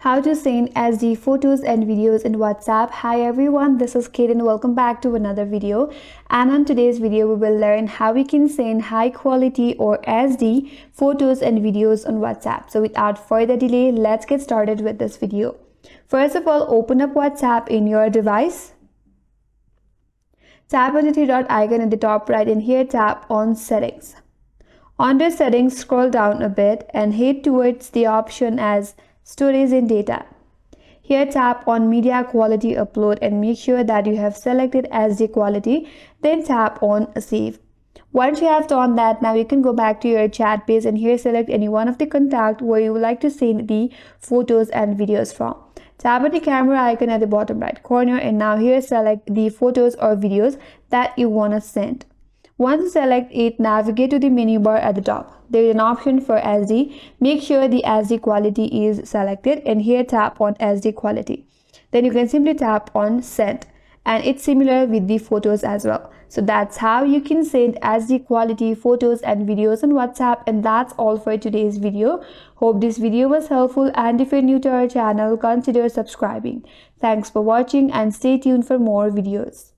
How to send SD photos and videos in WhatsApp. Hi everyone, this is Kate and welcome back to another video. And on today's video, we will learn how we can send high quality or SD photos and videos on WhatsApp. So without further delay, let's get started with this video. First of all, open up WhatsApp in your device. Tap on the three dot icon at the top right and here tap on settings. Under settings, scroll down a bit and head towards the option as storage and data. Here tap on media quality upload and make sure that you have selected SD quality, then tap on save. Once you have done that, now you can go back to your chat page and here select any one of the contact where you would like to send the photos and videos from. Tap on the camera icon at the bottom right corner and now here select the photos or videos that you want to send. Once you select it, navigate to the menu bar at the top. There is an option for SD. Make sure the SD quality is selected and here tap on SD quality. Then you can simply tap on send and it's similar with the photos as well. So that's how you can send SD quality photos and videos on WhatsApp, and that's all for today's video. Hope this video was helpful, and if you're new to our channel, consider subscribing. Thanks for watching and stay tuned for more videos.